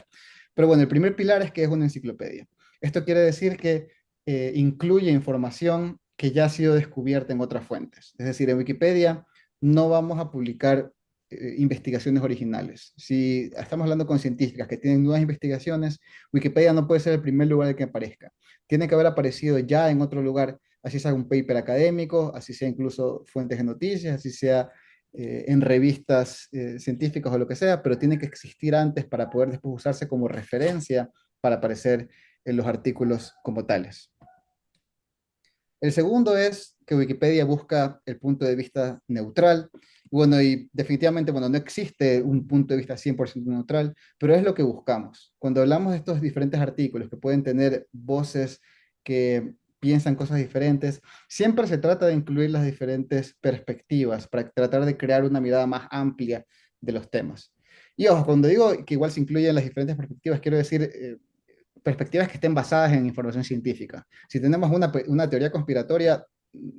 Pero bueno, el primer pilar es que es una enciclopedia. Esto quiere decir que incluye información que ya ha sido descubierta en otras fuentes. Es decir, en Wikipedia no vamos a publicar investigaciones originales. Si estamos hablando con científicas que tienen nuevas investigaciones, Wikipedia no puede ser el primer lugar en que aparezca. Tiene que haber aparecido ya en otro lugar, así sea un paper académico, así sea incluso fuentes de noticias, así sea en revistas científicas o lo que sea, pero tiene que existir antes para poder después usarse como referencia para aparecer en los artículos como tales. El segundo es que Wikipedia busca el punto de vista neutral. Bueno, y definitivamente, bueno, no existe un punto de vista 100% neutral, pero es lo que buscamos. Cuando hablamos de estos diferentes artículos que pueden tener voces que piensan cosas diferentes, siempre se trata de incluir las diferentes perspectivas para tratar de crear una mirada más amplia de los temas. Y ojo, cuando digo que igual se incluyen las diferentes perspectivas, quiero decir perspectivas que estén basadas en información científica. Si tenemos una teoría conspiratoria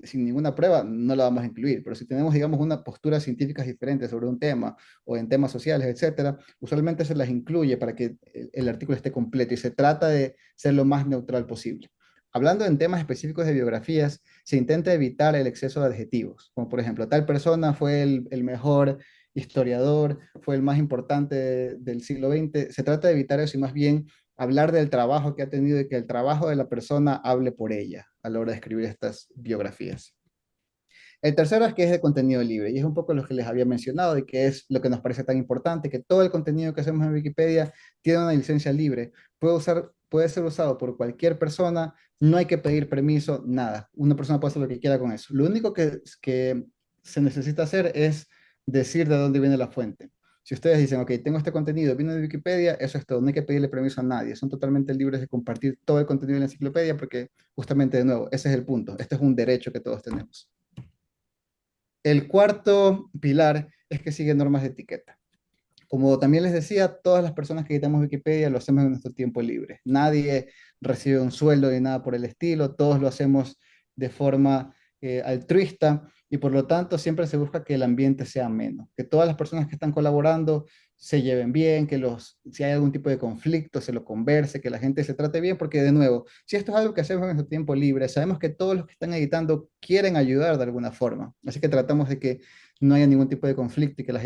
sin ninguna prueba, no la vamos a incluir, pero si tenemos, digamos, una postura científica diferente sobre un tema o en temas sociales, etcétera, usualmente se las incluye para que el artículo esté completo y se trata de ser lo más neutral posible. Hablando en temas específicos de biografías, se intenta evitar el exceso de adjetivos, como por ejemplo, tal persona fue el mejor historiador, fue el más importante del siglo XX. Se trata de evitar eso y más bien hablar del trabajo que ha tenido y que el trabajo de la persona hable por ella a la hora de escribir estas biografías. El tercero es que es de contenido libre y es un poco lo que les había mencionado y que es lo que nos parece tan importante, que todo el contenido que hacemos en Wikipedia tiene una licencia libre, puede ser usado por cualquier persona, no hay que pedir permiso, nada. Una persona puede hacer lo que quiera con eso. Lo único que se necesita hacer es decir de dónde viene la fuente. Si ustedes dicen, ok, tengo este contenido, viene de Wikipedia, eso es todo, no hay que pedirle permiso a nadie, son totalmente libres de compartir todo el contenido de la enciclopedia porque justamente de nuevo, ese es el punto, este es un derecho que todos tenemos. El cuarto pilar es que sigue normas de etiqueta. Como también les decía, todas las personas que editamos Wikipedia lo hacemos en nuestro tiempo libre. Nadie recibe un sueldo ni nada por el estilo, todos lo hacemos de forma altruista y por lo tanto siempre se busca que el ambiente sea ameno, que todas las personas que están colaborando se lleven bien, si hay algún tipo de conflicto se lo converse, que la gente se trate bien, porque de nuevo, si esto es algo que hacemos en nuestro tiempo libre, sabemos que todos los que están editando quieren ayudar de alguna forma, así que tratamos de que no haya ningún tipo de conflicto y que la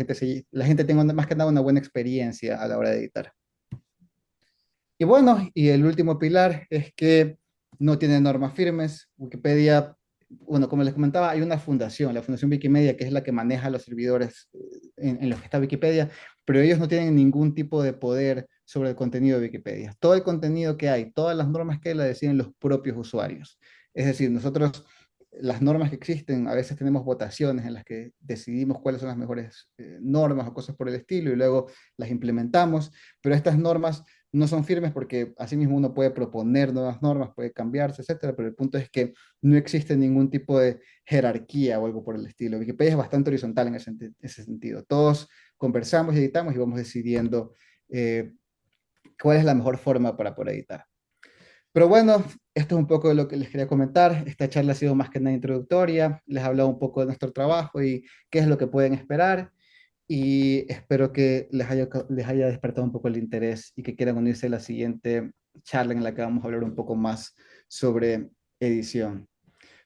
gente tenga más que nada una buena experiencia a la hora de editar. Y bueno, y el último pilar es que no tiene normas firmes. Wikipedia, bueno, como les comentaba, hay una fundación, la Fundación Wikimedia, que es la que maneja los servidores en los que está Wikipedia, pero ellos no tienen ningún tipo de poder sobre el contenido de Wikipedia. Todo el contenido que hay, todas las normas que hay, la deciden los propios usuarios. Es decir, nosotros, las normas que existen, a veces tenemos votaciones en las que decidimos cuáles son las mejores normas o cosas por el estilo y luego las implementamos, pero estas normas no son firmes porque asimismo uno puede proponer nuevas normas, puede cambiarse, etcétera, pero el punto es que no existe ningún tipo de jerarquía o algo por el estilo. Wikipedia es bastante horizontal en ese sentido. Todos conversamos y editamos y vamos decidiendo eh, cuál es la mejor forma para poder editar. Pero bueno, esto es un poco de lo que les quería comentar. Esta charla ha sido más que nada introductoria. Les he hablado un poco de nuestro trabajo y qué es lo que pueden esperar y espero que les haya despertado un poco el interés y que quieran unirse a la siguiente charla en la que vamos a hablar un poco más sobre edición.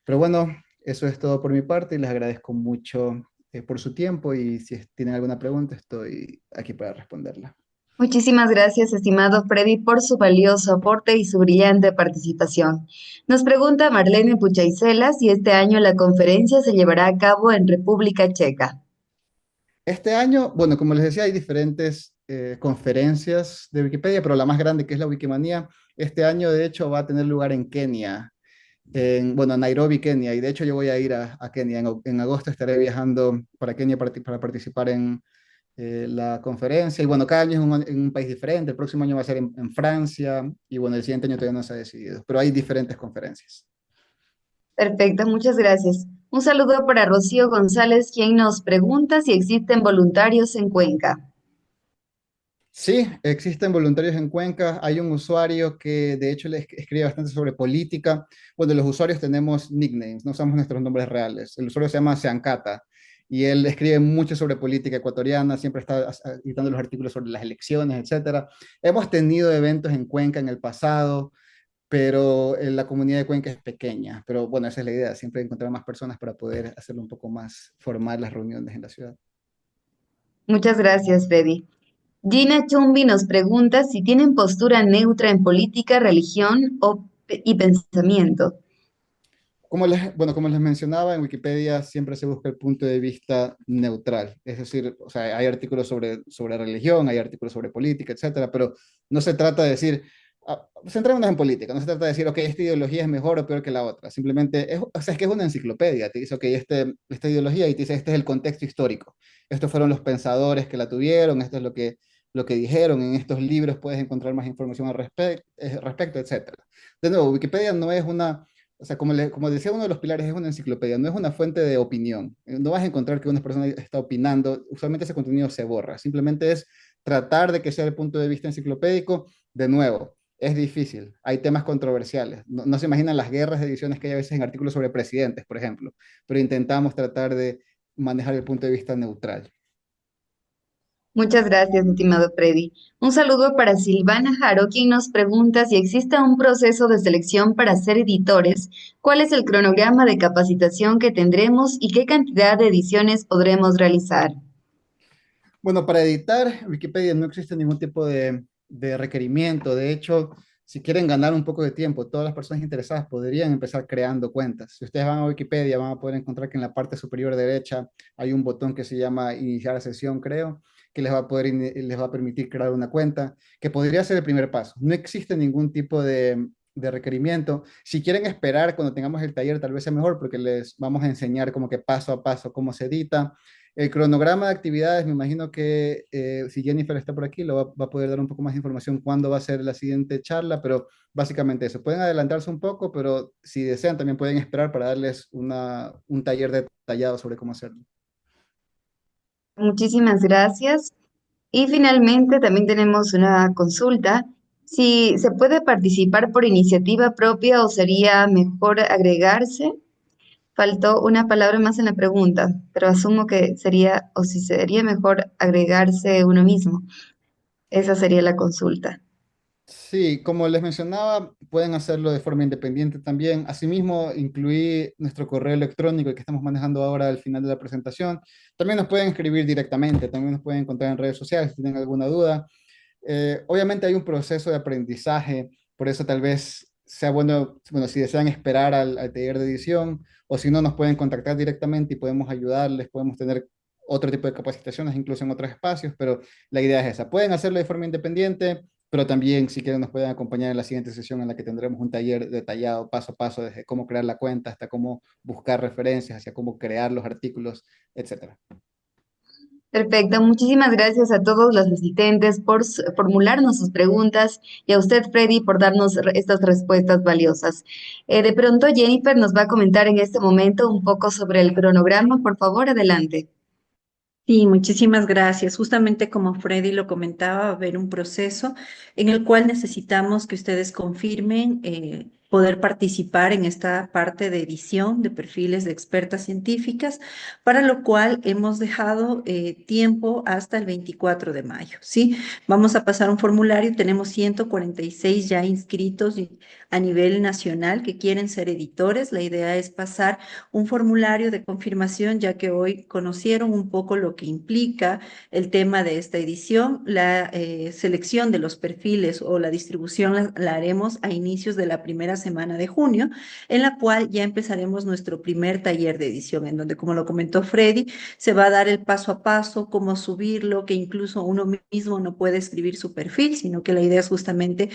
Pero bueno, eso es todo por mi parte y les agradezco mucho por su tiempo y si tienen alguna pregunta estoy aquí para responderla. Muchísimas gracias, estimado Freddy, por su valioso aporte y su brillante participación. Nos pregunta Marlene Puchaicelas si este año la conferencia se llevará a cabo en República Checa. Este año, bueno, como les decía, hay diferentes conferencias de Wikipedia, pero la más grande, que es la Wikimania, este año de hecho va a tener lugar en Kenia, bueno, Nairobi, Kenia, y de hecho yo voy a ir a Kenia. En agosto estaré viajando para Kenia para participar en la conferencia. Y bueno, cada año es en un país diferente. El próximo año va a ser en Francia y bueno, el siguiente año todavía no se ha decidido, pero hay diferentes conferencias. Perfecto, muchas gracias. Un saludo para Rocío González, quien nos pregunta si existen voluntarios en Cuenca. Sí, existen voluntarios en Cuenca. Hay un usuario que de hecho le escribe bastante sobre política. Bueno, los usuarios tenemos nicknames, no usamos nuestros nombres reales. El usuario se llama Seancata y él escribe mucho sobre política ecuatoriana, siempre está editando los artículos sobre las elecciones, etcétera. Hemos tenido eventos en Cuenca en el pasado, pero la comunidad de Cuenca es pequeña. Pero bueno, esa es la idea, siempre encontrar más personas para poder hacerlo un poco más formal las reuniones en la ciudad. Muchas gracias, Freddy. Gina Chumbi nos pregunta si tienen postura neutra en política, religión y pensamiento. Bueno, como les mencionaba, en Wikipedia siempre se busca el punto de vista neutral. Es decir, o sea, hay artículos sobre religión, hay artículos sobre política, etcétera, pero no se trata de decir, centrémonos en política, no se trata de decir, ok, esta ideología es mejor o peor que la otra. Simplemente, o sea, es que es una enciclopedia. Te dice, ok, esta ideología y te dice, este es el contexto histórico. Estos fueron los pensadores que la tuvieron, esto es lo que dijeron. En estos libros puedes encontrar más información al respecto, etcétera. De nuevo, Wikipedia no es una, o sea, como decía, uno de los pilares es una enciclopedia, no es una fuente de opinión. No vas a encontrar que una persona está opinando, usualmente ese contenido se borra. Simplemente es tratar de que sea el punto de vista enciclopédico. De nuevo, es difícil, hay temas controversiales. No se imaginan las guerras de ediciones que hay a veces en artículos sobre presidentes, por ejemplo, pero intentamos tratar de manejar el punto de vista neutral. Muchas gracias, estimado Freddy. Un saludo para Silvana Jaro, quien nos pregunta si existe un proceso de selección para ser editores, cuál es el cronograma de capacitación que tendremos y qué cantidad de ediciones podremos realizar. Bueno, para editar Wikipedia no existe ningún tipo de requerimiento. De hecho, si quieren ganar un poco de tiempo, todas las personas interesadas podrían empezar creando cuentas. Si ustedes van a Wikipedia, van a poder encontrar que en la parte superior derecha hay un botón que se llama iniciar sesión, creo, que les va a permitir crear una cuenta, que podría ser el primer paso. No existe ningún tipo de requerimiento. Si quieren esperar cuando tengamos el taller, tal vez sea mejor porque les vamos a enseñar como que paso a paso cómo se edita. El cronograma de actividades, me imagino que si Jennifer está por aquí, va a poder dar un poco más de información cuándo va a ser la siguiente charla, pero básicamente eso. Pueden adelantarse un poco, pero si desean también pueden esperar para darles un taller detallado sobre cómo hacerlo. Muchísimas gracias. Y finalmente también tenemos una consulta. Si se puede participar por iniciativa propia o sería mejor agregarse. Faltó una palabra más en la pregunta, pero asumo que sería, o si sería mejor agregarse uno mismo. Esa sería la consulta. Sí, como les mencionaba, pueden hacerlo de forma independiente también. Asimismo, incluí nuestro correo electrónico el que estamos manejando ahora al final de la presentación. También nos pueden escribir directamente, también nos pueden encontrar en redes sociales si tienen alguna duda. Obviamente hay un proceso de aprendizaje, por eso tal vez sea bueno, si desean esperar al taller de edición o si no, nos pueden contactar directamente y podemos ayudarles, podemos tener otro tipo de capacitaciones, incluso en otros espacios, pero la idea es esa. Pueden hacerlo de forma independiente, pero también si quieren nos pueden acompañar en la siguiente sesión en la que tendremos un taller detallado paso a paso desde cómo crear la cuenta hasta cómo buscar referencias, hacia cómo crear los artículos, etcétera. Perfecto, muchísimas gracias a todos los asistentes por formularnos sus preguntas y a usted, Freddy, por darnos estas respuestas valiosas. De pronto, Jennifer nos va a comentar en este momento un poco sobre el cronograma. Por favor, adelante. Sí, muchísimas gracias. Justamente como Freddy lo comentaba, va a haber un proceso en el cual necesitamos que ustedes confirmen poder participar en esta parte de edición de perfiles de expertas científicas, para lo cual hemos dejado tiempo hasta el 24 de mayo, ¿sí? Vamos a pasar un formulario, tenemos 146 ya inscritos a nivel nacional que quieren ser editores. La idea es pasar un formulario de confirmación, ya que hoy conocieron un poco lo que implica el tema de esta edición. La selección de los perfiles o la distribución la haremos a inicios de la primera semana de junio, en la cual ya empezaremos nuestro primer taller de edición, en donde, como lo comentó Freddy, se va a dar el paso a paso, cómo subirlo, que incluso uno mismo no puede escribir su perfil, sino que la idea es justamente,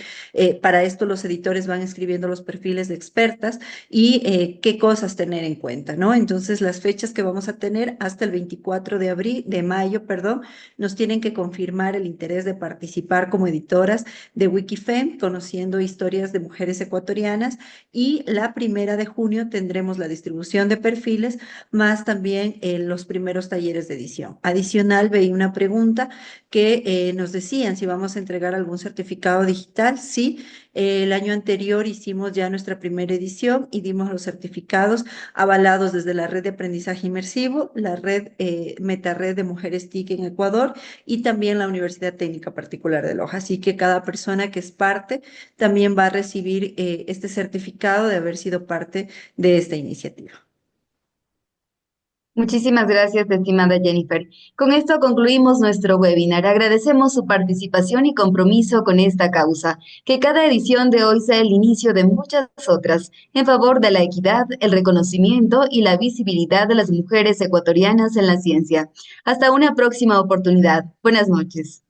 para esto los editores van escribiendo los perfiles de expertas y qué cosas tener en cuenta, ¿no? Entonces, las fechas que vamos a tener hasta el 24 de mayo, perdón, nos tienen que confirmar el interés de participar como editoras de Wikifem, conociendo historias de mujeres ecuatorianas, y la 1 de junio tendremos la distribución de perfiles, más también los primeros talleres de edición. Adicional, veía una pregunta que nos decían si vamos a entregar algún certificado digital. Sí, el año anterior hicimos ya nuestra primera edición y dimos los certificados avalados desde la red de aprendizaje inmersivo, la red MetaRed de Mujeres TIC en Ecuador y también la Universidad Técnica Particular de Loja. Así que cada persona que es parte también va a recibir este certificado de haber sido parte de esta iniciativa. Muchísimas gracias, estimada Jennifer. Con esto concluimos nuestro webinar. Agradecemos su participación y compromiso con esta causa. Que cada edición de hoy sea el inicio de muchas otras en favor de la equidad, el reconocimiento y la visibilidad de las mujeres ecuatorianas en la ciencia. Hasta una próxima oportunidad. Buenas noches.